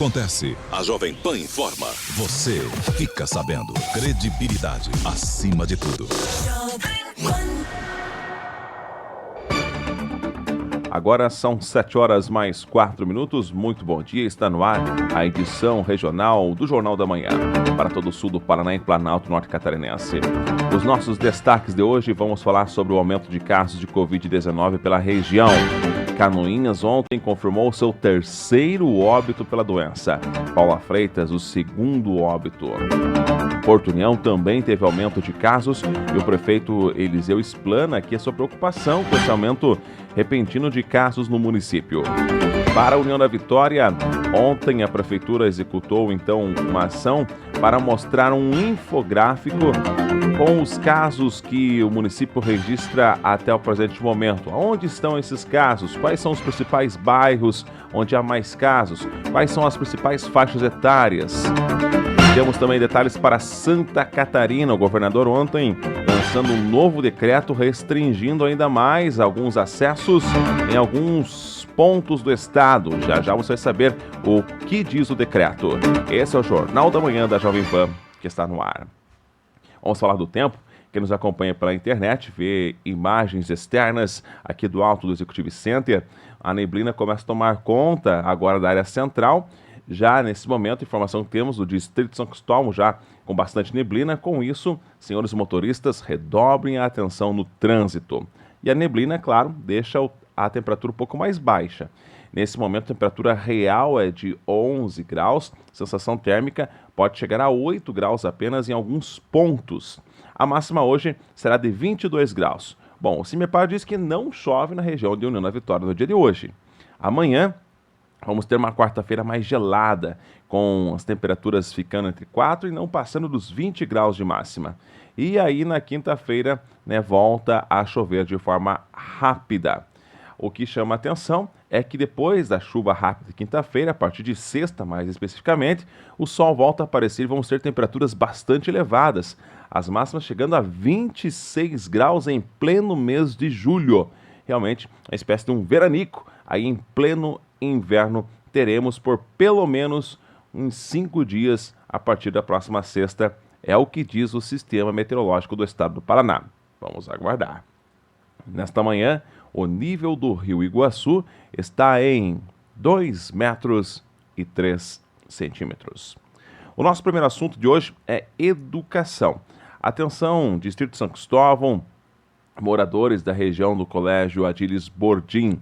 Acontece. A Jovem Pan informa. Você fica sabendo. Credibilidade acima de tudo. Agora são 7h mais 4 minutos. Muito bom dia, está no ar a edição regional do Jornal da Manhã para todo o sul do Paraná e Planalto Norte Catarinense. Os nossos destaques de hoje, vamos falar sobre o aumento de casos de Covid-19 pela região. Canoinhas ontem confirmou seu terceiro óbito pela doença. Paula Freitas, o segundo óbito. Porto União também teve aumento de casos e o prefeito Eliseu explana aqui a sua preocupação com esse aumento repentino de casos no município. Para a União da Vitória, ontem a prefeitura executou então uma ação para mostrar um infográfico com os casos que o município registra até o presente momento. Onde estão esses casos? Quais são os principais bairros onde há mais casos? Quais são as principais faixas etárias? Temos também detalhes para Santa Catarina. O governador ontem lançando um novo decreto restringindo ainda mais alguns acessos em alguns pontos do estado. Já já você vai saber o que diz o decreto. Esse é o Jornal da Manhã da Jovem Pan, que está no ar. Vamos falar do tempo. Quem nos acompanha pela internet vê imagens externas aqui do alto do Executive Center. A neblina começa a tomar conta agora da área central. Já nesse momento, informação que temos do Distrito de São Cristóvão, já com bastante neblina. Com isso, senhores motoristas, redobrem a atenção no trânsito. E a neblina, claro, deixa a temperatura um pouco mais baixa. Nesse momento, a temperatura real é de 11 graus, sensação térmica pode chegar a 8 graus apenas em alguns pontos. A máxima hoje será de 22 graus. Bom, o CIMEPAR diz que não chove na região de União da Vitória no dia de hoje. Amanhã, vamos ter uma quarta-feira mais gelada, com as temperaturas ficando entre 4 e não passando dos 20 graus de máxima. E aí, na quinta-feira, volta a chover de forma rápida. O que chama a atenção é que depois da chuva rápida de quinta-feira, a partir de sexta mais especificamente, o sol volta a aparecer e vamos ter temperaturas bastante elevadas. As máximas chegando a 26 graus em pleno mês de julho. Realmente, uma espécie de um veranico. Aí em pleno inverno teremos por pelo menos uns 5 dias a partir da próxima sexta. É o que diz o Sistema Meteorológico do Estado do Paraná. Vamos aguardar. Nesta manhã, o nível do Rio Iguaçu está em 2,3 metros. O nosso primeiro assunto de hoje é educação. Atenção, Distrito de São Cristóvão, moradores da região do Colégio Adilis Bordim.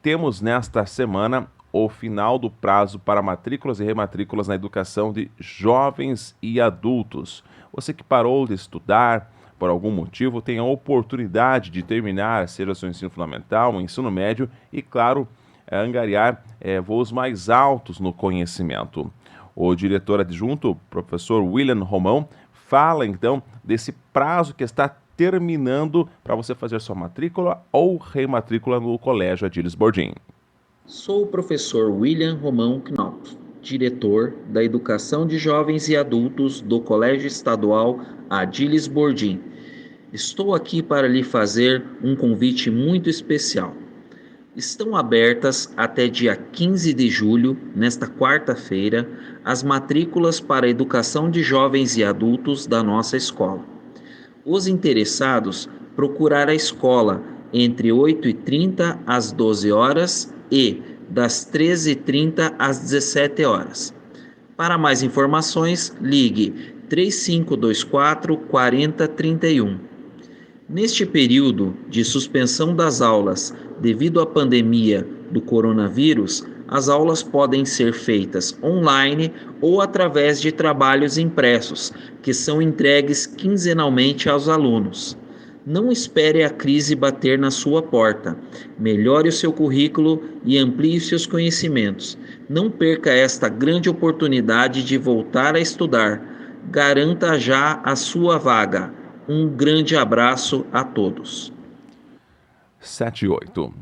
Temos nesta semana o final do prazo para matrículas e rematrículas na educação de jovens e adultos. Você que parou de estudar por algum motivo tem a oportunidade de terminar, seja seu ensino fundamental, o ensino médio e, claro, angariar voos mais altos no conhecimento. O diretor adjunto, professor William Romão, fala então desse prazo que está terminando para você fazer sua matrícula ou rematrícula no Colégio Adilis Bordim. Sou o professor William Romão Knapp, diretor da Educação de Jovens e Adultos do Colégio Estadual Adilis Bordim. Estou aqui para lhe fazer um convite muito especial. Estão abertas até dia 15 de julho, nesta quarta-feira, as matrículas para a educação de jovens e adultos da nossa escola. Os interessados procurar a escola entre 8h30 às 12 horas e das 13h30 às 17 horas. Para mais informações, ligue 3524 4031. Neste período de suspensão das aulas devido à pandemia do coronavírus, as aulas podem ser feitas online ou através de trabalhos impressos, que são entregues quinzenalmente aos alunos. Não espere a crise bater na sua porta. Melhore o seu currículo e amplie seus conhecimentos. Não perca esta grande oportunidade de voltar a estudar. Garanta já a sua vaga. Um grande abraço a todos. 7 e 8.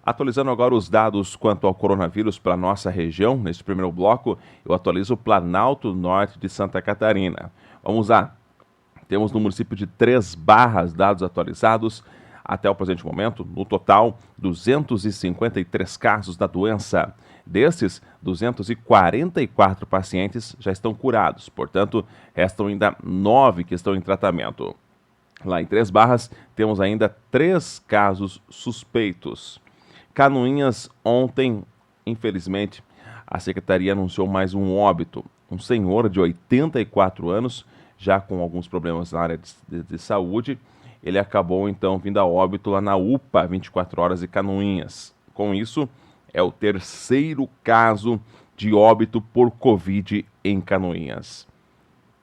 Atualizando agora os dados quanto ao coronavírus para a nossa região, neste primeiro bloco, eu atualizo o Planalto Norte de Santa Catarina. Vamos lá. Temos no município de Três Barras dados atualizados. Até o presente momento, no total, 253 casos da doença. Desses, 244 pacientes já estão curados, portanto, restam ainda 9 que estão em tratamento. Lá em Três Barras, temos ainda 3 casos suspeitos. Canoinhas, ontem, infelizmente, a Secretaria anunciou mais um óbito. Um senhor de 84 anos, já com alguns problemas na área de saúde, ele acabou, então, vindo a óbito lá na UPA 24 horas de Canoinhas. Com isso, é o 3º caso de óbito por Covid em Canoinhas.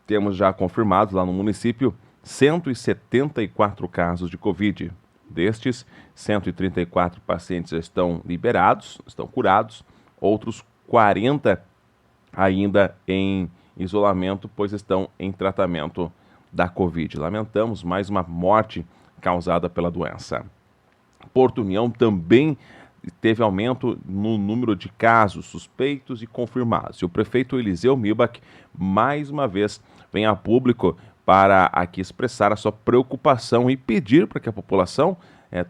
Temos já confirmados lá no município 174 casos de Covid. Destes, 134 pacientes já estão liberados, estão curados, outros 40 ainda em isolamento, pois estão em tratamento da Covid. Lamentamos mais uma morte causada pela doença. Porto União também teve aumento no número de casos suspeitos e confirmados. E o prefeito Eliseu Milbach, mais uma vez, vem a público para aqui expressar a sua preocupação e pedir para que a população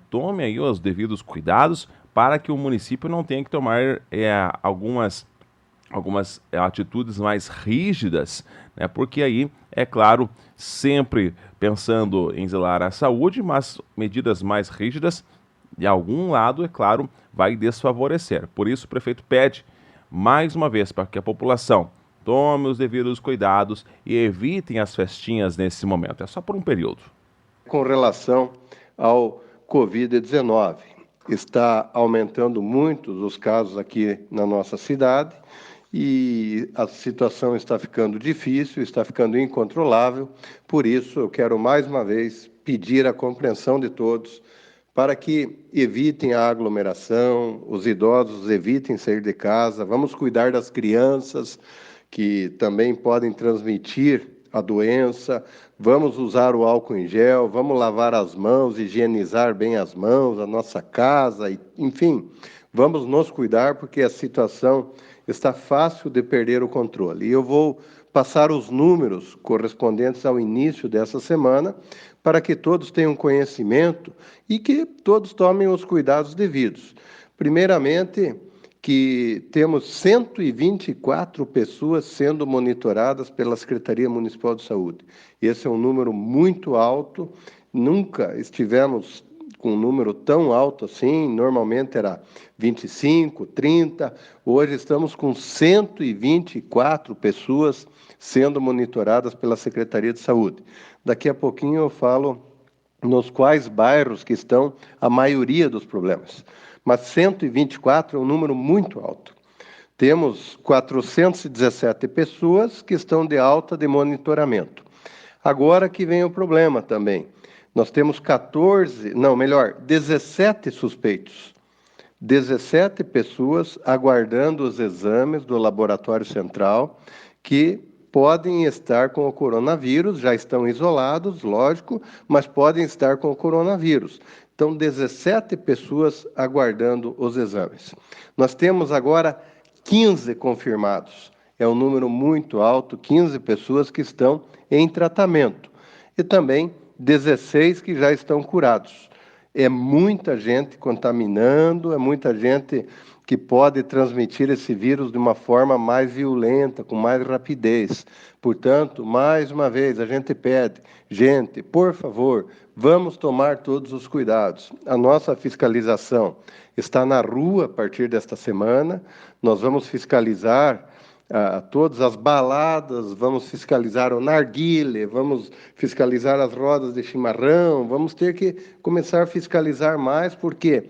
tome aí os devidos cuidados para que o município não tenha que tomar algumas atitudes mais rígidas, né? Porque aí, é claro, sempre pensando em zelar a saúde, mas medidas mais rígidas, de algum lado, é claro, vai desfavorecer. Por isso, o prefeito pede, mais uma vez, para que a população tome os devidos cuidados e evitem as festinhas nesse momento. É só por um período. Com relação ao Covid-19, está aumentando muito os casos aqui na nossa cidade e a situação está ficando difícil, está ficando incontrolável. Por isso, eu quero mais uma vez pedir a compreensão de todos para que evitem a aglomeração, os idosos evitem sair de casa, vamos cuidar das crianças que também podem transmitir a doença, vamos usar o álcool em gel, vamos lavar as mãos, higienizar bem as mãos, a nossa casa, enfim, vamos nos cuidar porque a situação está fácil de perder o controle. E eu vou passar os números correspondentes ao início dessa semana para que todos tenham conhecimento e que todos tomem os cuidados devidos. Primeiramente, que temos 124 pessoas sendo monitoradas pela Secretaria Municipal de Saúde. Esse é um número muito alto, nunca estivemos com um número tão alto assim, normalmente era 25, 30, hoje estamos com 124 pessoas sendo monitoradas pela Secretaria de Saúde. Daqui a pouquinho eu falo nos quais bairros que estão a maioria dos problemas. Mas 124 é um número muito alto. Temos 417 pessoas que estão de alta de monitoramento. Agora que vem o problema também. Nós temos 17 suspeitos. 17 pessoas aguardando os exames do Laboratório Central que podem estar com o coronavírus, já estão isolados, lógico, mas podem estar com o coronavírus. Então, 17 pessoas aguardando os exames. Nós temos agora 15 confirmados. É um número muito alto, 15 pessoas que estão em tratamento. E também 16 que já estão curados. É muita gente contaminando, é muita gente que pode transmitir esse vírus de uma forma mais violenta, com mais rapidez. Portanto, mais uma vez, a gente pede, gente, por favor, vamos tomar todos os cuidados. A nossa fiscalização está na rua a partir desta semana, nós vamos fiscalizar todas as baladas, vamos fiscalizar o narguilé, vamos fiscalizar as rodas de chimarrão, vamos ter que começar a fiscalizar mais, porque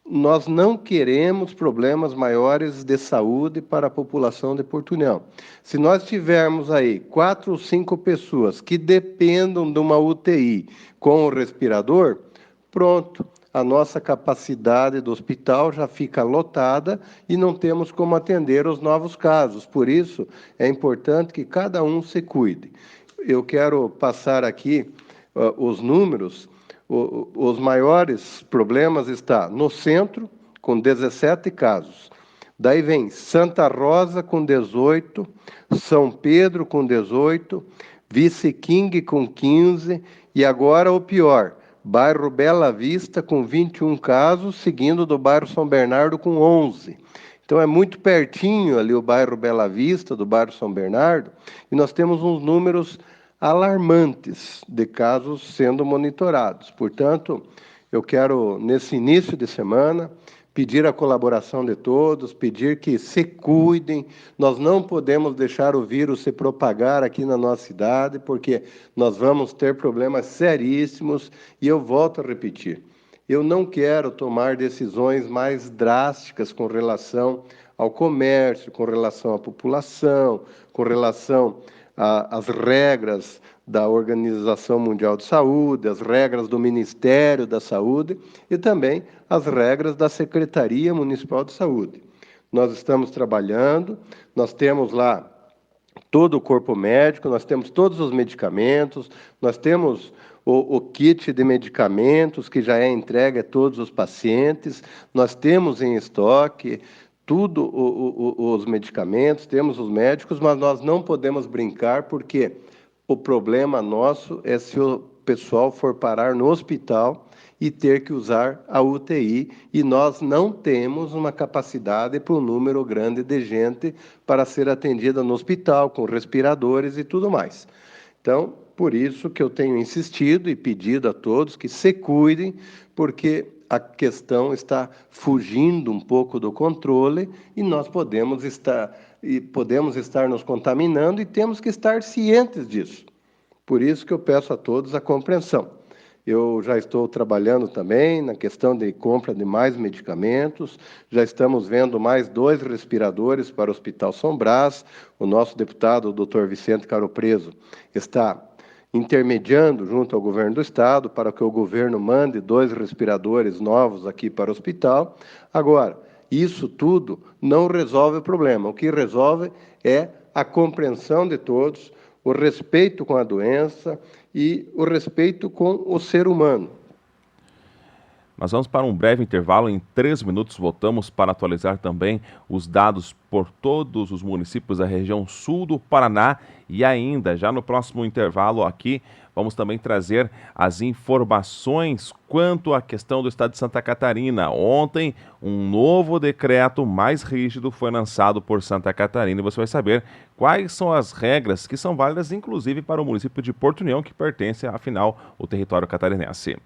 nós não queremos problemas maiores de saúde para a população de Porto União. Se nós tivermos aí 4 ou 5 pessoas que dependam de uma UTI com o respirador, pronto, a nossa capacidade do hospital já fica lotada e não temos como atender os novos casos. Por isso, é importante que cada um se cuide. Eu quero passar aqui os números. Os maiores problemas estão no centro, com 17 casos. Daí vem Santa Rosa, com 18, São Pedro, com 18, Vice-King, com 15, e agora o pior, bairro Bela Vista, com 21 casos, seguindo do bairro São Bernardo, com 11. Então é muito pertinho ali o bairro Bela Vista, do bairro São Bernardo, e nós temos uns números alarmantes de casos sendo monitorados. Portanto, eu quero, nesse início de semana, pedir a colaboração de todos, pedir que se cuidem. Nós não podemos deixar o vírus se propagar aqui na nossa cidade, porque nós vamos ter problemas seríssimos, e eu volto a repetir. Eu não quero tomar decisões mais drásticas com relação ao comércio, com relação à população, com relação às regras da Organização Mundial de Saúde, as regras do Ministério da Saúde e também as regras da Secretaria Municipal de Saúde. Nós estamos trabalhando, nós temos lá todo o corpo médico, nós temos todos os medicamentos, nós temos o kit de medicamentos que já é entregue a todos os pacientes, nós temos em estoque tudo os medicamentos, temos os médicos, mas nós não podemos brincar porque o problema nosso é se o pessoal for parar no hospital e ter que usar a UTI, e nós não temos uma capacidade para um número grande de gente para ser atendida no hospital, com respiradores e tudo mais. Então, por isso que eu tenho insistido e pedido a todos que se cuidem, porque a questão está fugindo um pouco do controle e nós podemos estar nos contaminando e temos que estar cientes disso. Por isso que eu peço a todos a compreensão. Eu já estou trabalhando também na questão de compra de mais medicamentos, já estamos vendo mais 2 respiradores para o Hospital São Brás. O nosso deputado, o Dr. Vicente Caro Preso, está intermediando junto ao governo do estado para que o governo mande 2 respiradores novos aqui para o hospital. Agora, isso tudo não resolve o problema. O que resolve é a compreensão de todos, o respeito com a doença e o respeito com o ser humano. Nós vamos para um breve intervalo, em 3 minutos voltamos para atualizar também os dados por todos os municípios da região sul do Paraná e ainda, já no próximo intervalo aqui, vamos também trazer as informações quanto à questão do estado de Santa Catarina. Ontem, um novo decreto mais rígido foi lançado por Santa Catarina e você vai saber quais são as regras que são válidas, inclusive para o município de Porto União, que pertence, afinal, ao território catarinense.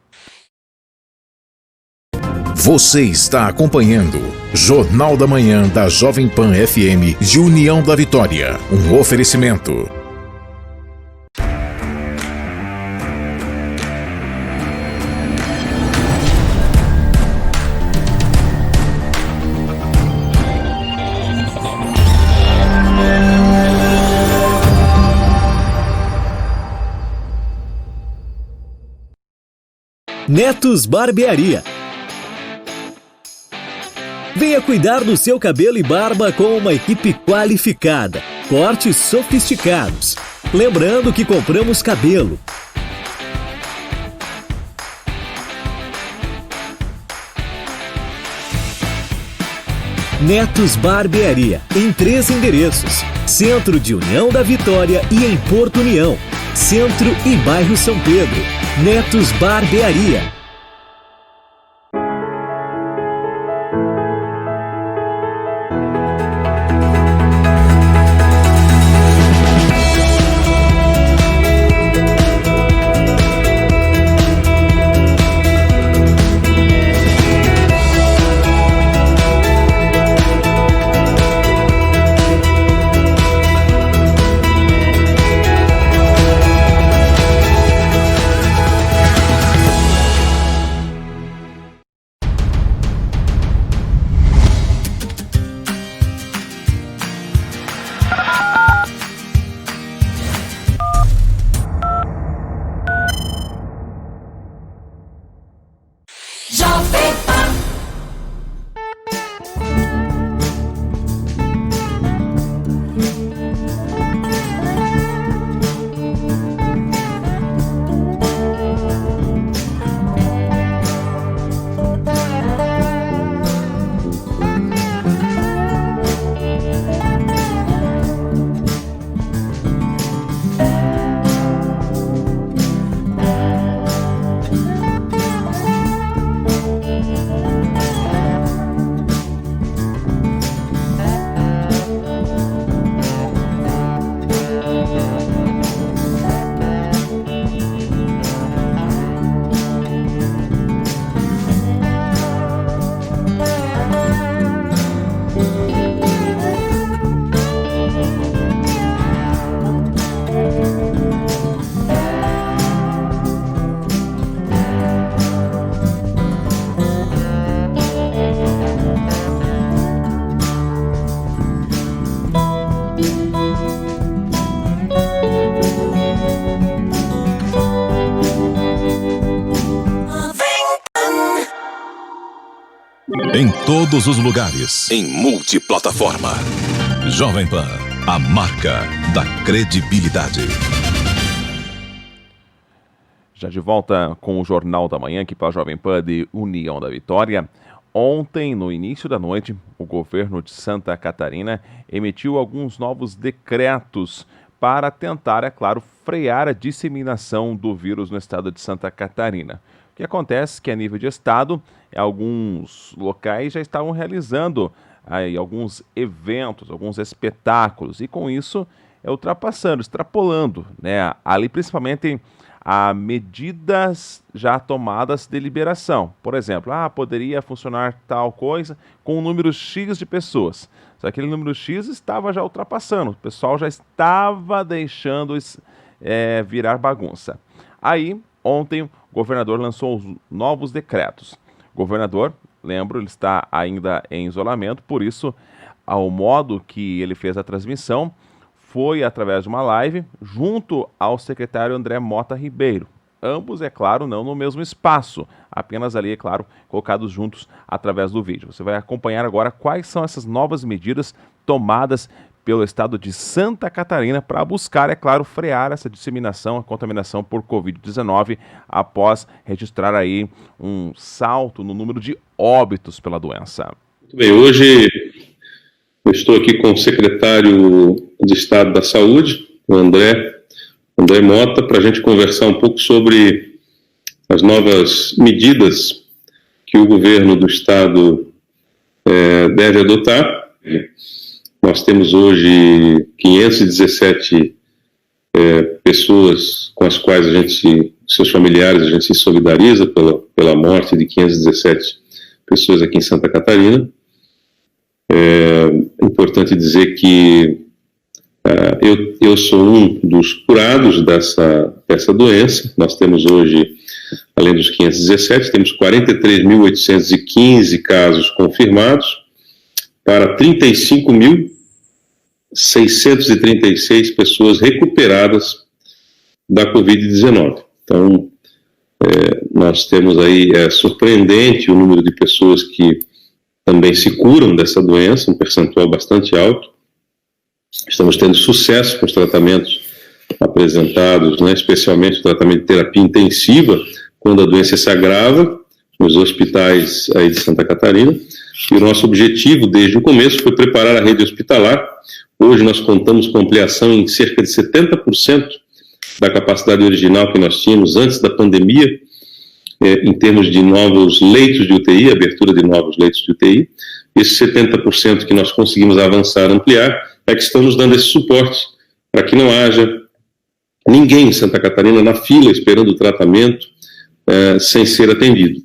Você está acompanhando Jornal da Manhã da Jovem Pan FM de União da Vitória. Um oferecimento. Netos Barbearia. Venha cuidar do seu cabelo e barba com uma equipe qualificada, cortes sofisticados. Lembrando que compramos cabelo. Netos Barbearia, em 3 endereços: Centro de União da Vitória e em Porto União, Centro e Bairro São Pedro. Netos Barbearia. Em todos os lugares. Em multiplataforma. Jovem Pan, a marca da credibilidade. Já de volta com o Jornal da Manhã, aqui para a Jovem Pan de União da Vitória. Ontem, no início da noite, o governo de Santa Catarina emitiu alguns novos decretos para tentar, é claro, frear a disseminação do vírus no estado de Santa Catarina. O que acontece é que, a nível de estado, alguns locais já estavam realizando aí alguns eventos, alguns espetáculos, e com isso ultrapassando, extrapolando, né, ali principalmente a medidas já tomadas de liberação. Por exemplo, poderia funcionar tal coisa com um número X de pessoas. Só que aquele número X estava já ultrapassando, o pessoal já estava deixando virar bagunça. Aí, ontem, o governador lançou os novos decretos. O governador, lembro, ele está ainda em isolamento, por isso, ao modo que ele fez a transmissão, foi através de uma live junto ao secretário André Mota Ribeiro. Ambos, é claro, não no mesmo espaço, apenas ali, é claro, colocados juntos através do vídeo. Você vai acompanhar agora quais são essas novas medidas tomadas pelo estado de Santa Catarina para buscar, é claro, frear essa disseminação, a contaminação por Covid-19 após registrar aí um salto no número de óbitos pela doença. Muito bem, hoje eu estou aqui com o secretário de Estado da Saúde, o André Mota, para a gente conversar um pouco sobre as novas medidas que o governo do Estado deve adotar. Nós temos hoje 517 pessoas com as quais seus familiares, a gente se solidariza pela morte de 517 pessoas aqui em Santa Catarina. É importante dizer que eu sou um dos curados dessa doença. Nós temos hoje, além dos 517, temos 43.815 casos confirmados para 35.636 pessoas recuperadas da Covid-19. Então, nós temos aí, surpreendente o número de pessoas que também se curam dessa doença, um percentual bastante alto. Estamos tendo sucesso com os tratamentos apresentados, né, especialmente o tratamento de terapia intensiva, quando a doença se agrava, nos hospitais aí de Santa Catarina. E o nosso objetivo, desde o começo, foi preparar a rede hospitalar. Hoje nós contamos com ampliação em cerca de 70% da capacidade original que nós tínhamos antes da pandemia, em termos de novos leitos de UTI, abertura de novos leitos de UTI. Esses 70% que nós conseguimos avançar, ampliar, é que estão nos dando esse suporte para que não haja ninguém em Santa Catarina na fila esperando o tratamento sem ser atendido.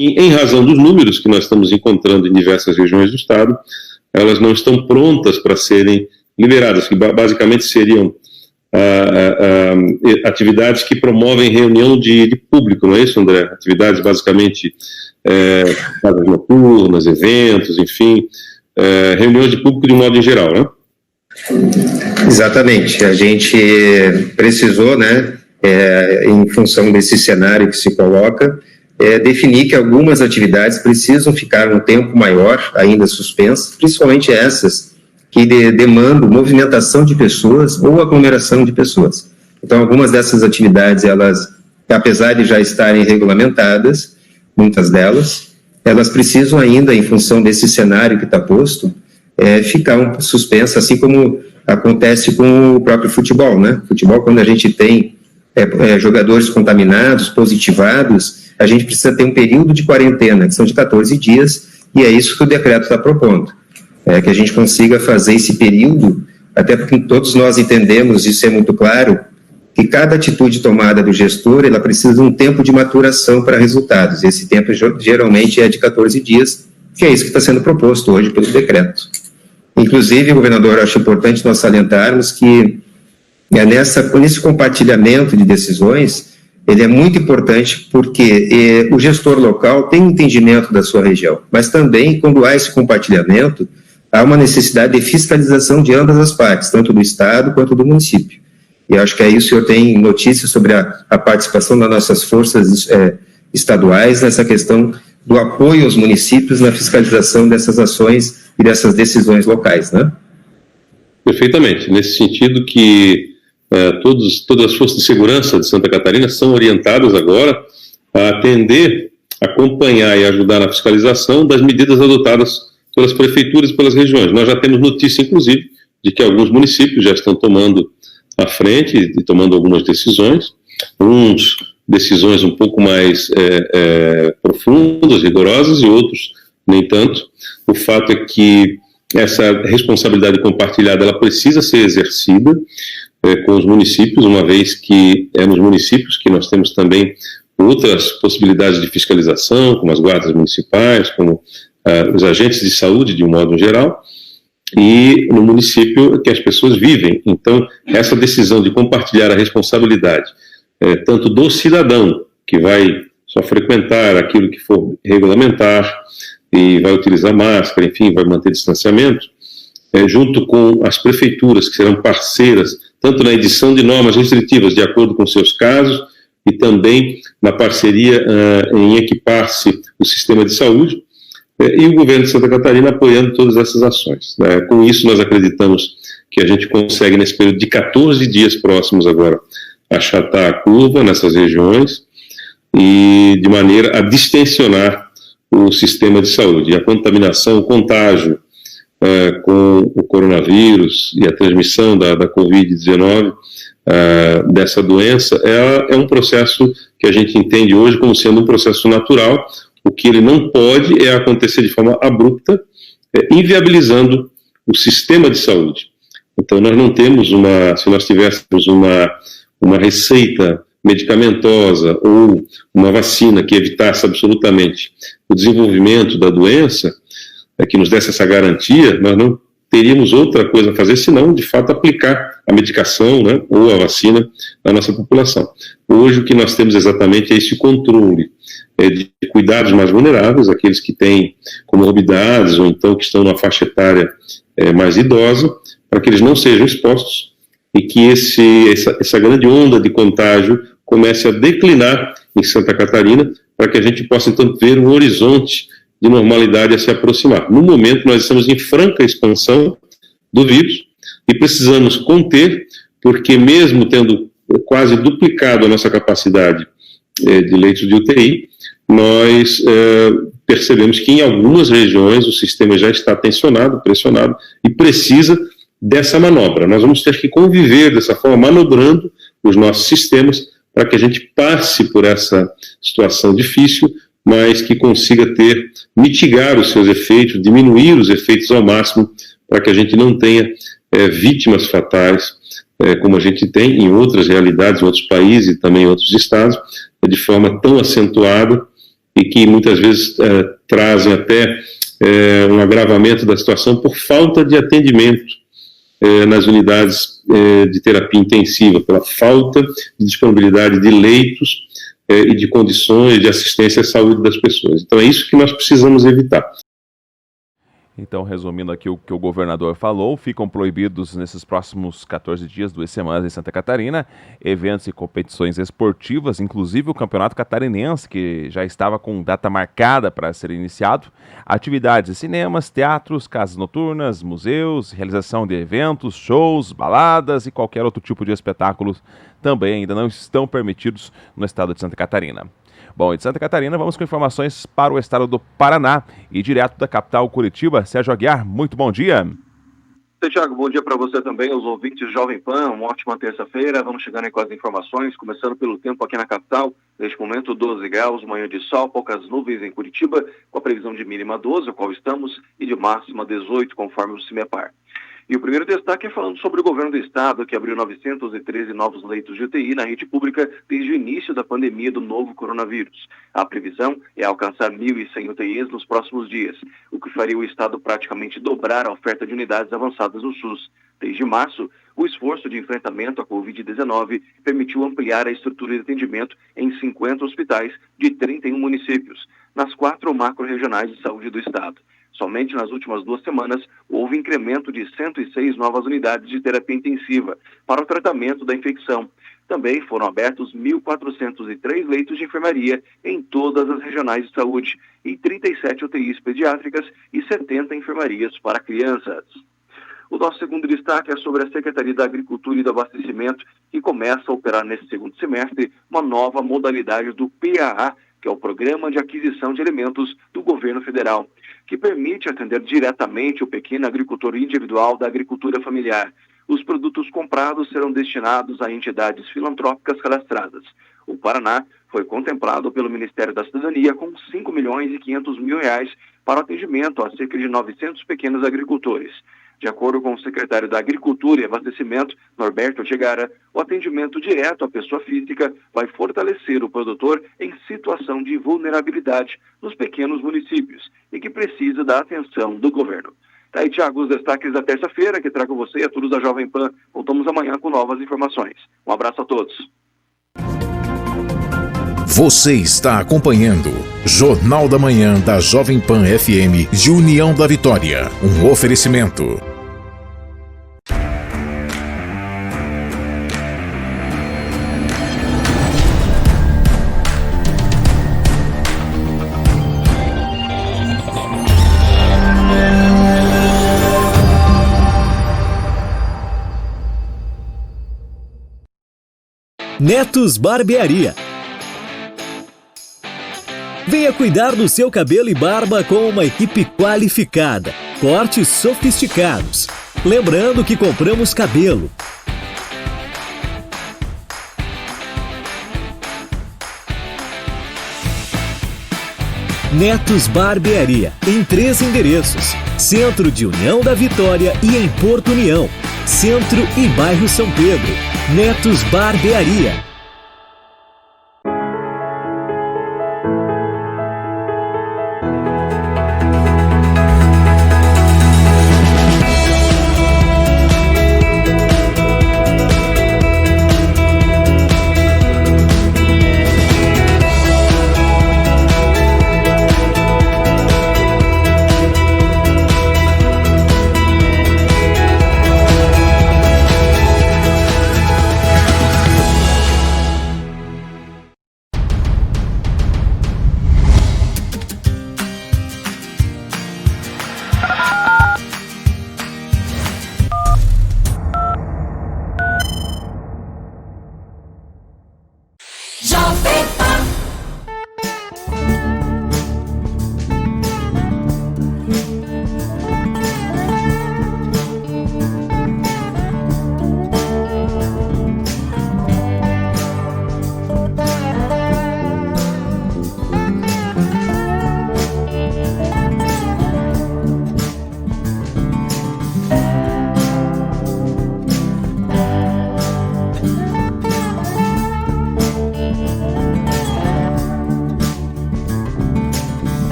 E, em razão dos números que nós estamos encontrando em diversas regiões do estado, elas não estão prontas para serem liberadas, que basicamente seriam atividades que promovem reunião de público, não é isso, André? Atividades basicamente casas noturnas, eventos, enfim, reuniões de público de modo em geral, né? Exatamente, a gente precisou, né, em função desse cenário que se coloca, definir que algumas atividades precisam ficar um tempo maior ainda suspensas, principalmente essas que demandam movimentação de pessoas ou aglomeração de pessoas. Então, algumas dessas atividades, elas, apesar de já estarem regulamentadas, muitas delas, elas precisam ainda, em função desse cenário que está posto, ficar suspensas, assim como acontece com o próprio futebol, né? Futebol, quando a gente tem jogadores contaminados, positivados, a gente precisa ter um período de quarentena, que são de 14 dias, e é isso que o decreto está propondo. Que a gente consiga fazer esse período, até porque todos nós entendemos, isso é muito claro, que cada atitude tomada do gestor, ela precisa de um tempo de maturação para resultados. Esse tempo geralmente é de 14 dias, que é isso que está sendo proposto hoje pelo decreto. Inclusive, governador, acho importante nós salientarmos que nesse compartilhamento de decisões, ele é muito importante porque o gestor local tem entendimento da sua região, mas também, quando há esse compartilhamento, há uma necessidade de fiscalização de ambas as partes, tanto do Estado quanto do município. E acho que aí o senhor tem notícias sobre a participação das nossas forças estaduais nessa questão do apoio aos municípios na fiscalização dessas ações e dessas decisões locais, né? Perfeitamente. Nesse sentido que todas as forças de segurança de Santa Catarina são orientadas agora a atender, acompanhar e ajudar na fiscalização das medidas adotadas pelas prefeituras e pelas regiões. Nós já temos notícia, inclusive, de que alguns municípios já estão tomando a frente e tomando algumas decisões, decisões um pouco mais profundas, rigorosas, e outros nem tanto. O fato é que essa responsabilidade compartilhada ela precisa ser exercida com os municípios, uma vez que é nos municípios que nós temos também outras possibilidades de fiscalização, como as guardas municipais, como os agentes de saúde, de um modo geral, e no município que as pessoas vivem. Então, essa decisão de compartilhar a responsabilidade, tanto do cidadão, que vai só frequentar aquilo que for regulamentar, e vai utilizar máscara, enfim, vai manter distanciamento, junto com as prefeituras, que serão parceiras, tanto na edição de normas restritivas, de acordo com seus casos, e também na parceria em equipar-se o sistema de saúde, e o governo de Santa Catarina apoiando todas essas ações. Com isso, nós acreditamos que a gente consegue, nesse período de 14 dias próximos agora, achatar a curva nessas regiões, e de maneira a distensionar o sistema de saúde. E a contaminação, o contágio com o coronavírus e a transmissão da Covid-19, dessa doença, é um processo que a gente entende hoje como sendo um processo natural. O que ele não pode é acontecer de forma abrupta, inviabilizando o sistema de saúde. Então, nós não temos se nós tivéssemos uma receita medicamentosa ou uma vacina que evitasse absolutamente o desenvolvimento da doença, que nos desse essa garantia, nós não teríamos outra coisa a fazer senão, de fato, aplicar a medicação, né, ou a vacina na nossa população. Hoje, o que nós temos exatamente é esse controle de cuidados mais vulneráveis, aqueles que têm comorbidades ou então que estão numa faixa etária mais idosa, para que eles não sejam expostos e que essa grande onda de contágio comece a declinar em Santa Catarina, para que a gente possa, então, ver um horizonte de normalidade a se aproximar. No momento, nós estamos em franca expansão do vírus e precisamos conter, porque mesmo tendo quase duplicado a nossa capacidade de leitos de UTI, nós percebemos que em algumas regiões o sistema já está tensionado, pressionado, e precisa dessa manobra. Nós vamos ter que conviver dessa forma, manobrando os nossos sistemas, para que a gente passe por essa situação difícil, mas que consiga mitigar os seus efeitos, diminuir os efeitos ao máximo, para que a gente não tenha vítimas fatais, como a gente tem em outras realidades, em outros países e também em outros estados, de forma tão acentuada, e que muitas vezes trazem até um agravamento da situação por falta de atendimento nas unidades de terapia intensiva, pela falta de disponibilidade de leitos e de condições de assistência à saúde das pessoas. Então é isso que nós precisamos evitar. Então, resumindo aqui o que o governador falou, ficam proibidos nesses próximos 14 dias, 2 semanas em Santa Catarina, eventos e competições esportivas, inclusive o Campeonato Catarinense, que já estava com data marcada para ser iniciado, atividades de cinemas, teatros, casas noturnas, museus, realização de eventos, shows, baladas e qualquer outro tipo de espetáculos também ainda não estão permitidos no estado de Santa Catarina. Bom, e de Santa Catarina, vamos com informações para o estado do Paraná e direto da capital Curitiba. Sérgio Aguiar, muito bom dia. Tiago, bom dia para você também, os ouvintes Jovem Pan, uma ótima terça-feira. Vamos chegando aí com as informações, começando pelo tempo aqui na capital. Neste momento, 12 graus, manhã de sol, poucas nuvens em Curitiba, com a previsão de mínima 12, ao qual estamos, e de máxima 18, conforme o CIMEPAR. E o primeiro destaque é falando sobre o governo do estado, que abriu 913 novos leitos de UTI na rede pública desde o início da pandemia do novo coronavírus. A previsão é alcançar 1.100 UTIs nos próximos dias, o que faria o estado praticamente dobrar a oferta de unidades avançadas no SUS. Desde março, o esforço de enfrentamento à Covid-19 permitiu ampliar a estrutura de atendimento em 50 hospitais de 31 municípios, nas 4 macro-regionais de saúde do estado. Somente nas últimas 2 semanas, houve incremento de 106 novas unidades de terapia intensiva para o tratamento da infecção. Também foram abertos 1.403 leitos de enfermaria em todas as regionais de saúde e 37 UTIs pediátricas e 70 enfermarias para crianças. O nosso segundo destaque é sobre a Secretaria da Agricultura e do Abastecimento, que começa a operar nesse segundo semestre uma nova modalidade do PAA, que é o Programa de Aquisição de Alimentos do Governo Federal, que permite atender diretamente o pequeno agricultor individual da agricultura familiar. Os produtos comprados serão destinados a entidades filantrópicas cadastradas. O Paraná foi contemplado pelo Ministério da Cidadania com 5 milhões e 500 mil reais para o atendimento a cerca de 900 pequenos agricultores. De acordo com o secretário da Agricultura e Abastecimento, Norberto Chegara, o atendimento direto à pessoa física vai fortalecer o produtor em situação de vulnerabilidade nos pequenos municípios e que precisa da atenção do governo. Tá aí, Tiago, os destaques da terça-feira que trago você e a todos da Jovem Pan. Voltamos amanhã com novas informações. Um abraço a todos. Você está acompanhando Jornal da Manhã da Jovem Pan FM de União da Vitória. Um oferecimento. Netos Barbearia. Venha cuidar do seu cabelo e barba com uma equipe qualificada, cortes sofisticados. Lembrando que compramos cabelo. Netos Barbearia, em 3 endereços: Centro de União da Vitória e em Porto União, Centro e Bairro São Pedro. Netos Barbearia.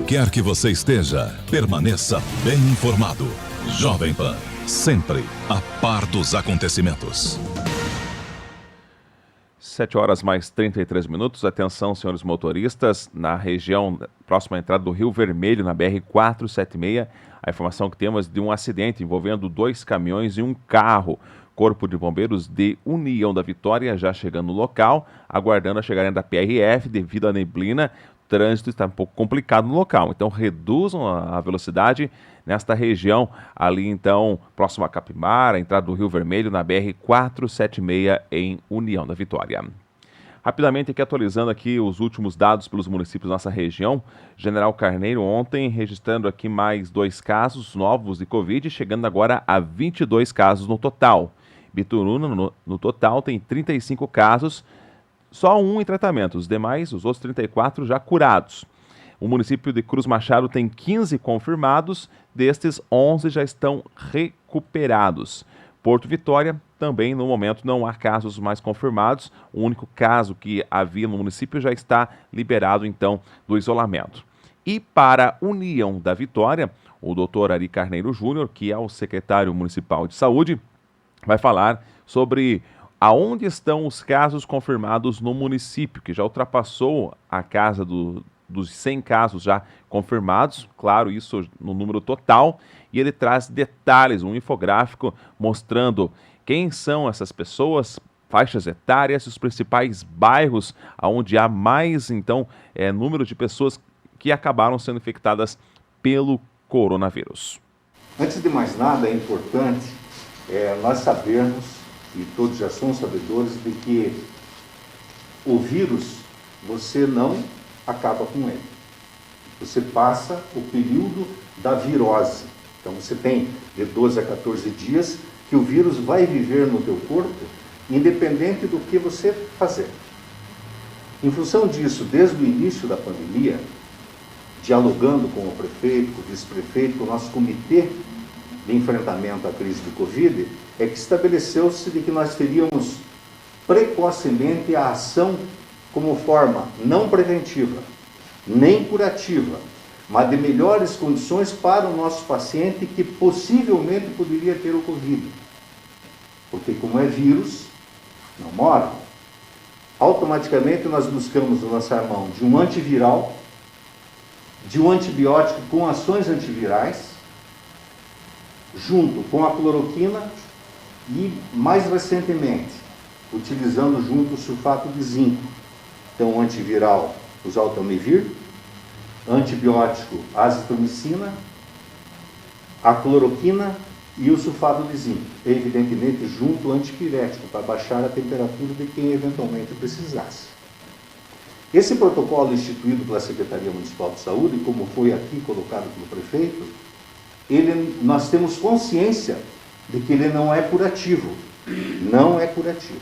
Quer que você esteja, permaneça bem informado. Jovem Pan, sempre a par dos acontecimentos. 7 horas mais 33 minutos. Atenção, senhores motoristas, na região próxima à entrada do Rio Vermelho, na BR-476, a informação que temos de um acidente envolvendo 2 caminhões e um carro. Corpo de Bombeiros de União da Vitória já chegando no local, aguardando a chegada da PRF devido à neblina. O trânsito está um pouco complicado no local, então reduzam a velocidade nesta região, ali então, próximo a Capibara, a entrada do Rio Vermelho, na BR-476 em União da Vitória. Rapidamente aqui atualizando aqui os últimos dados pelos municípios da nossa região. General Carneiro ontem registrando aqui mais 2 casos novos de Covid, chegando agora a 22 casos no total. Bituruna no total tem 35 casos, só um em tratamento, os demais, os outros 34 já curados. O município de Cruz Machado tem 15 confirmados, destes 11 já estão recuperados. Porto Vitória também, no momento, não há casos mais confirmados. O único caso que havia no município já está liberado, então, do isolamento. E para a União da Vitória, o doutor Ari Carneiro Júnior, que é o secretário municipal de saúde, vai falar sobre aonde estão os casos confirmados no município, que já ultrapassou a casa dos 100 casos já confirmados, claro, isso no número total, e ele traz detalhes, um infográfico mostrando quem são essas pessoas, faixas etárias, os principais bairros onde há mais, então, número de pessoas que acabaram sendo infectadas pelo coronavírus. Antes de mais nada, é importante nós sabermos, e todos já são sabedores, de que o vírus, você não acaba com ele. Você passa o período da virose. Então você tem de 12 a 14 dias que o vírus vai viver no teu corpo, independente do que você fazer. Em função disso, desde o início da pandemia, dialogando com o prefeito, com o vice-prefeito, com o nosso comitê de enfrentamento à crise de Covid, é que estabeleceu-se de que nós teríamos precocemente a ação como forma não preventiva, nem curativa, mas de melhores condições para o nosso paciente que possivelmente poderia ter o Covid. Porque como é vírus, não morre. Automaticamente nós buscamos lançar mão de um antiviral, de um antibiótico com ações antivirais, junto com a cloroquina e, mais recentemente, utilizando junto o sulfato de zinco. Então, antiviral, o Zaltamivir, antibiótico, azitromicina, a cloroquina e o sulfato de zinco. Evidentemente, junto o antipirético, para baixar a temperatura de quem eventualmente precisasse. Esse protocolo instituído pela Secretaria Municipal de Saúde, como foi aqui colocado pelo prefeito, nós temos consciência de que ele não é curativo. Não é curativo.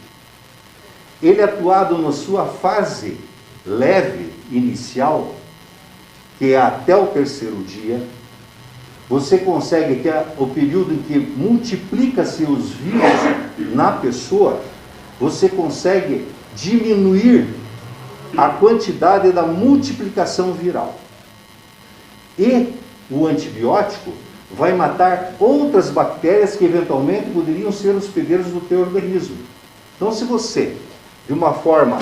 Ele é atuado na sua fase leve, inicial, que é até o 3º dia. Você consegue ter o período em que multiplica-se os vírus na pessoa, você consegue diminuir a quantidade da multiplicação viral. E o antibiótico vai matar outras bactérias que eventualmente poderiam ser hospedeiros do teu organismo. Então, se você, de uma forma,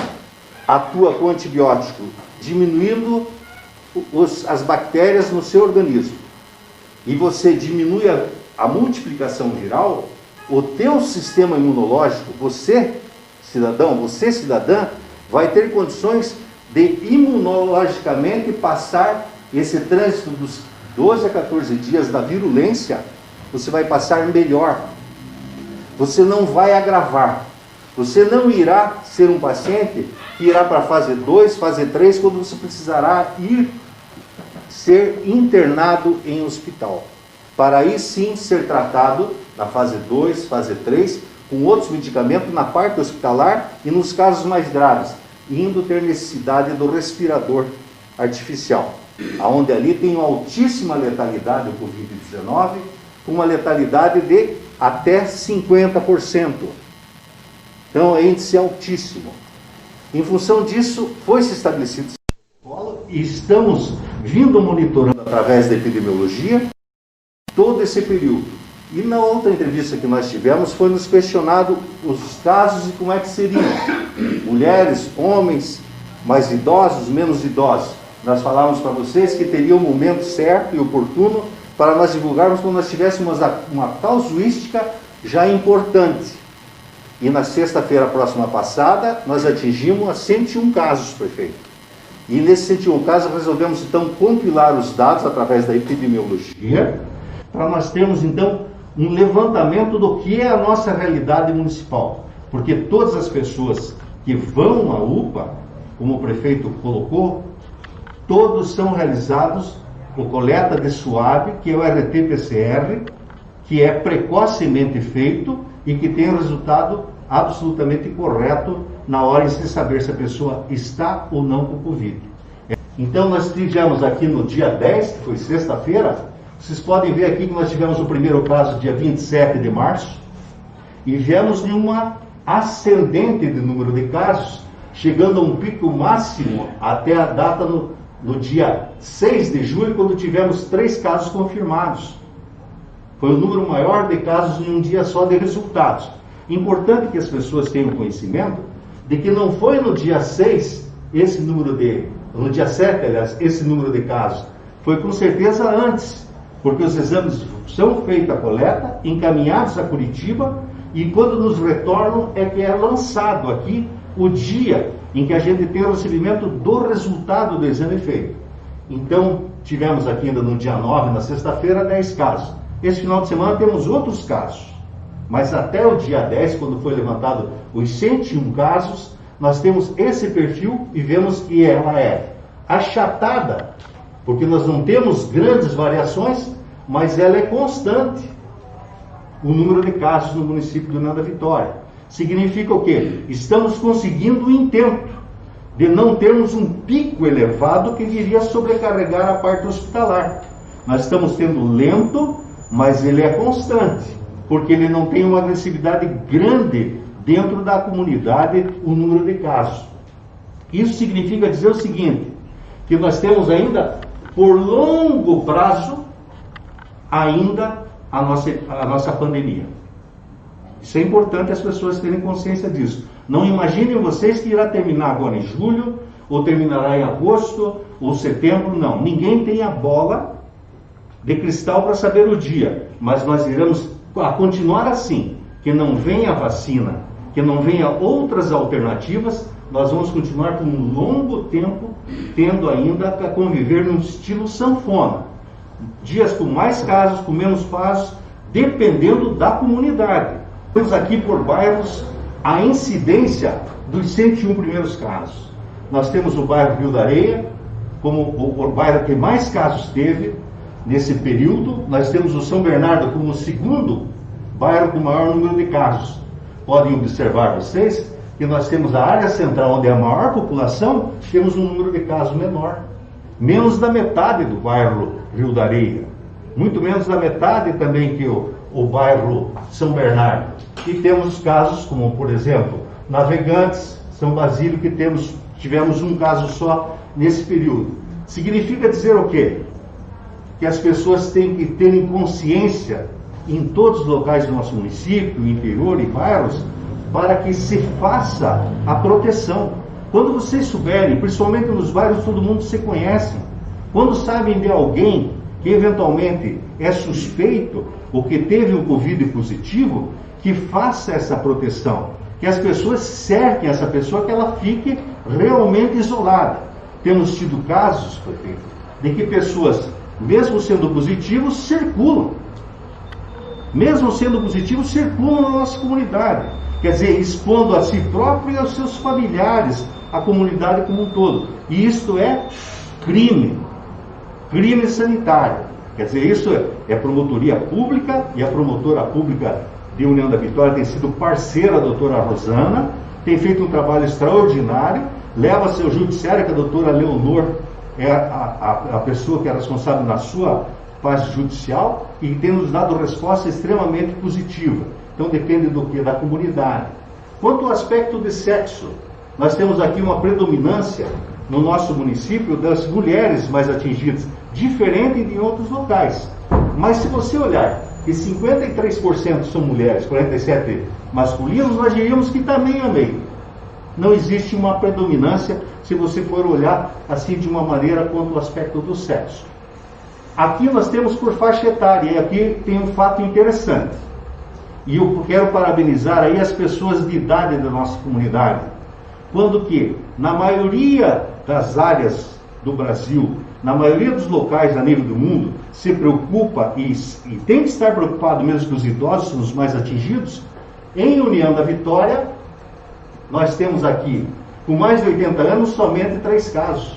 atua com antibiótico, diminuindo as bactérias no seu organismo, e você diminui a multiplicação viral, o teu sistema imunológico, você, cidadão, você, cidadã, vai ter condições de imunologicamente passar esse trânsito dos 12 a 14 dias da virulência, você vai passar melhor. Você não vai agravar. Você não irá ser um paciente que irá para a fase 2, fase 3, quando você precisará ser internado em hospital. Para aí sim ser tratado na fase 2, fase 3, com outros medicamentos na parte hospitalar e nos casos mais graves, indo ter necessidade do respirador artificial, onde ali tem uma altíssima letalidade do Covid-19, com uma letalidade de até 50%. Então, é índice altíssimo. Em função disso, foi-se estabelecido esse protocolo e estamos vindo monitorando através da epidemiologia todo esse período. E na outra entrevista que nós tivemos, foi nos questionado os casos e como é que seriam. Mulheres, homens, mais idosos, menos idosos. Nós falávamos para vocês que teria o momento certo e oportuno para nós divulgarmos quando nós tivéssemos uma casuística já importante. E na sexta-feira próxima passada, nós atingimos a 101 casos, prefeito. E nesses 101 casos, resolvemos então compilar os dados através da epidemiologia, para nós termos então um levantamento do que é a nossa realidade municipal. Porque todas as pessoas que vão à UPA, como o prefeito colocou, todos são realizados com coleta de suave, que é o RT-PCR, que é precocemente feito e que tem um resultado absolutamente correto na hora de se saber se a pessoa está ou não com Covid. Então nós tivemos aqui no dia 10, que foi sexta-feira, vocês podem ver aqui que nós tivemos o primeiro caso dia 27 de março, e viemos de uma ascendente de número de casos, chegando a um pico máximo até a data no dia 6 de julho, quando tivemos 3 casos confirmados. Foi o número maior de casos em um dia só de resultados. Importante que as pessoas tenham conhecimento de que não foi no dia 6 no dia 7, aliás, esse número de casos. Foi com certeza antes, porque os exames são feitos a coleta, encaminhados a Curitiba, e quando nos retornam é que é lançado aqui o dia em que a gente tem o recebimento do resultado do exame feito. Então, tivemos aqui ainda no dia 9, na sexta-feira, 10 casos. Esse final de semana temos outros casos. Mas até o dia 10, quando foi levantado os 101 casos, nós temos esse perfil e vemos que ela é achatada, porque nós não temos grandes variações, mas ela é constante. O número de casos no município de União da Vitória. Significa o quê? Estamos conseguindo o intento de não termos um pico elevado que viria sobrecarregar a parte hospitalar. Nós estamos tendo lento, mas ele é constante, porque ele não tem uma agressividade grande dentro da comunidade, o número de casos. Isso significa dizer o seguinte, que nós temos ainda, por longo prazo, ainda a nossa pandemia. Isso é importante as pessoas terem consciência disso. Não imaginem vocês que irá terminar agora em julho, ou terminará em agosto, ou setembro, não. Ninguém tem a bola de cristal para saber o dia, mas nós iremos continuar assim, que não venha vacina, que não venha outras alternativas, nós vamos continuar por um longo tempo, tendo ainda a conviver num estilo sanfona. Dias com mais casos, com menos casos, dependendo da comunidade. Temos aqui por bairros a incidência dos 101 primeiros casos. Nós temos o bairro Rio da Areia, como o bairro que mais casos teve nesse período. Nós temos o São Bernardo como o segundo bairro com maior número de casos. Podem observar vocês que nós temos a área central, onde é a maior população, temos um número de casos menor. Menos da metade do bairro Rio da Areia. Muito menos da metade também que o bairro São Bernardo. E temos casos como, por exemplo, Navegantes, São Basílio, que tivemos um caso só nesse período. Significa dizer o quê? Que as pessoas têm que terem consciência em todos os locais do nosso município, interior e bairros, para que se faça a proteção. Quando vocês souberem, principalmente nos bairros todo mundo se conhece, quando sabem de alguém que eventualmente é suspeito ou que teve um Covid positivo, que faça essa proteção, que as pessoas cerquem essa pessoa, que ela fique realmente isolada. Temos tido casos, prefeito, de que pessoas, mesmo sendo positivos, circulam. Mesmo sendo positivos, circulam na nossa comunidade. Quer dizer, expondo a si próprio e aos seus familiares, a comunidade como um todo. E isto é crime. Crime sanitário. Quer dizer, isso é promotoria pública, e a promotora pública de União da Vitória tem sido parceira, a doutora Rosana, tem feito um trabalho extraordinário, leva seu judiciário, que a doutora Leonor é a pessoa que é responsável na sua parte judicial, e tem nos dado resposta extremamente positiva. Então depende do que? Da comunidade. Quanto ao aspecto de sexo, nós temos aqui uma predominância no nosso município das mulheres mais atingidas, diferente de outros locais. Mas se você olhar que 53% são mulheres, 47% masculinos, nós diríamos que está meio a meio. Não existe uma predominância se você for olhar assim de uma maneira quanto ao aspecto do sexo. Aqui nós temos por faixa etária, e aqui tem um fato interessante. E eu quero parabenizar aí as pessoas de idade da nossa comunidade. Quando que, na maioria das áreas do Brasil, na maioria dos locais a nível do mundo, se preocupa e tem que estar preocupado mesmo que os idosos são os mais atingidos, em União da Vitória, nós temos aqui, com mais de 80 anos, somente 3 casos.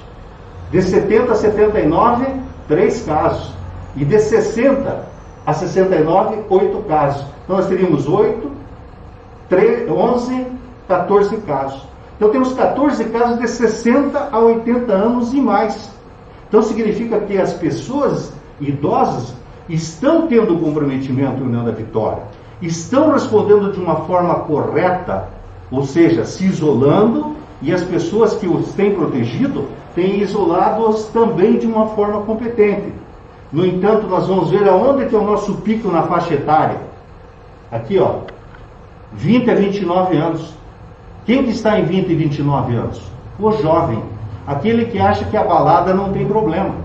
De 70 a 79, 3 casos. E de 60 a 69, 8 casos. Então nós teríamos 8, 11, 14 casos. Então temos 14 casos de 60 a 80 anos e mais. Então significa que as pessoas idosas estão tendo comprometimento na União da Vitória, estão respondendo de uma forma correta, ou seja, se isolando, e as pessoas que os têm protegido têm isolado-os também de uma forma competente. No entanto, nós vamos ver aonde que é o nosso pico na faixa etária. Aqui, ó, 20 a 29 anos. Quem que está em 20 e 29 anos? O jovem. Aquele que acha que a balada não tem problema.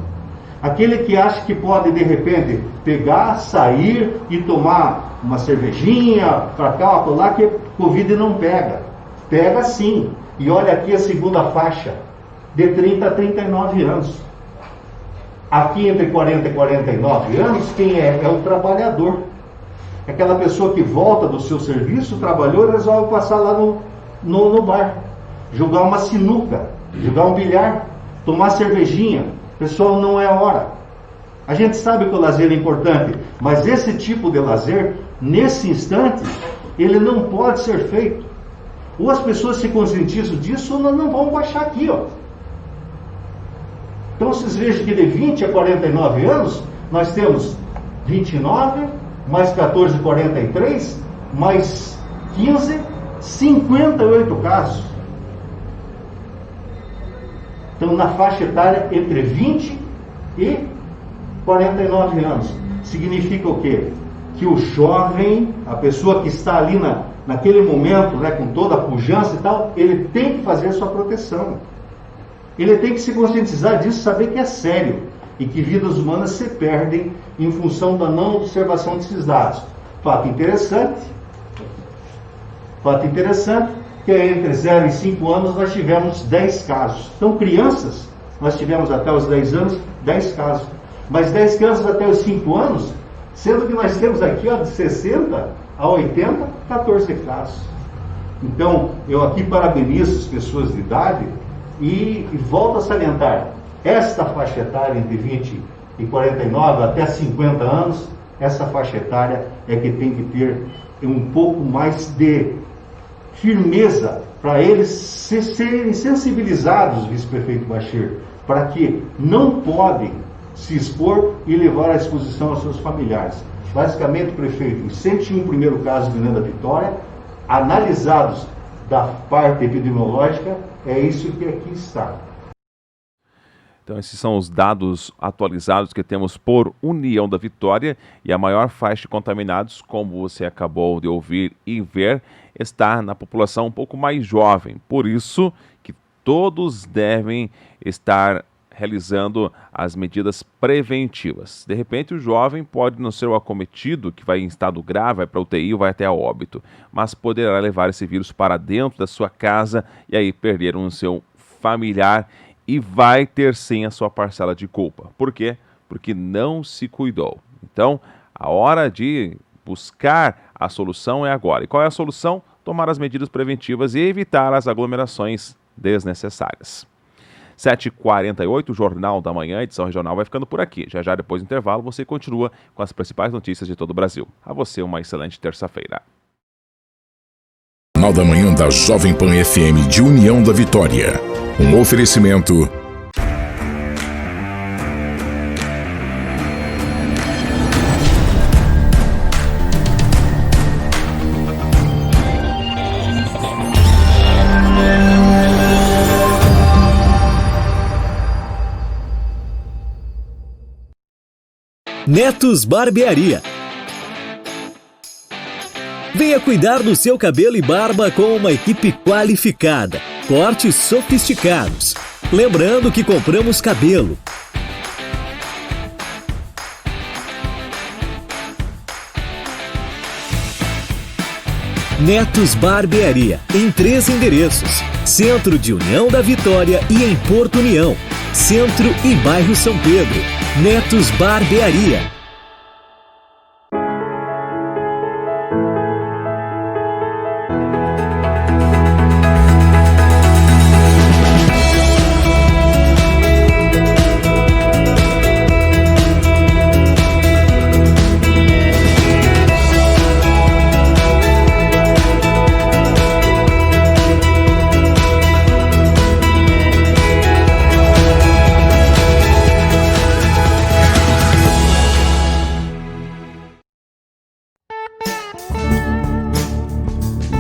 Aquele que acha que pode, de repente, pegar, sair e tomar uma cervejinha, pra cá, pra lá, que Covid não pega. Pega sim. E olha aqui a segunda faixa, de 30 a 39 anos. Aqui entre 40 e 49 anos, quem é? É o trabalhador. Aquela pessoa que volta do seu serviço, trabalhou e resolve passar lá no bar. Jogar uma sinuca, jogar um bilhar, tomar cervejinha. Pessoal, não é a hora. A gente sabe que o lazer é importante, mas esse tipo de lazer, nesse instante, ele não pode ser feito. Ou as pessoas se conscientizam disso, ou não vão baixar aqui, ó. Então vocês vejam que de 20 a 49 anos, nós temos 29, mais 14, 43, mais 15, 58 casos. Então, na faixa etária entre 20 e 49 anos. Significa o quê? Que o jovem, a pessoa que está ali naquele momento, né, com toda a pujança e tal, ele tem que fazer sua proteção. Ele tem que se conscientizar disso, saber que é sério e que vidas humanas se perdem em função da não observação desses dados. Fato interessante, que entre 0 e 5 anos nós tivemos 10 casos. Então, crianças, nós tivemos até os 10 anos, 10 casos. Mas 10 casos até os 5 anos, sendo que nós temos aqui, ó, de 60 a 80, 14 casos. Então, eu aqui parabenizo as pessoas de idade e volto a salientar, esta faixa etária entre 20 e 49 até 50 anos, essa faixa etária é que tem que ter um pouco mais de firmeza para eles serem sensibilizados, vice-prefeito Bachir, para que não podem se expor e levar à exposição aos seus familiares. Basicamente, prefeito, os 101 primeiros casos de União da Vitória, analisados da parte epidemiológica, é isso que aqui está. Então, esses são os dados atualizados que temos por União da Vitória, e a maior faixa de contaminados, como você acabou de ouvir e ver, está na população um pouco mais jovem. Por isso que todos devem estar realizando as medidas preventivas. De repente, o jovem pode não ser o acometido, que vai em estado grave, vai para a UTI ou vai até a óbito, mas poderá levar esse vírus para dentro da sua casa e aí perder um seu familiar, e vai ter sim a sua parcela de culpa. Por quê? Porque não se cuidou. Então, a hora de buscar a solução é agora. E qual é a solução? Tomar as medidas preventivas e evitar as aglomerações desnecessárias. 7h48, o Jornal da Manhã, edição regional, vai ficando por aqui. Já depois do intervalo, você continua com as principais notícias de todo o Brasil. A você, uma excelente terça-feira. Jornal da Manhã da Jovem Pan FM de União da Vitória. Um oferecimento. Netos Barbearia. Venha cuidar do seu cabelo e barba com uma equipe qualificada. Cortes sofisticados. Lembrando que compramos cabelo. Netos Barbearia, em 3 endereços. Centro de União da Vitória e em Porto União. Centro e bairro São Pedro. Netos Barbearia.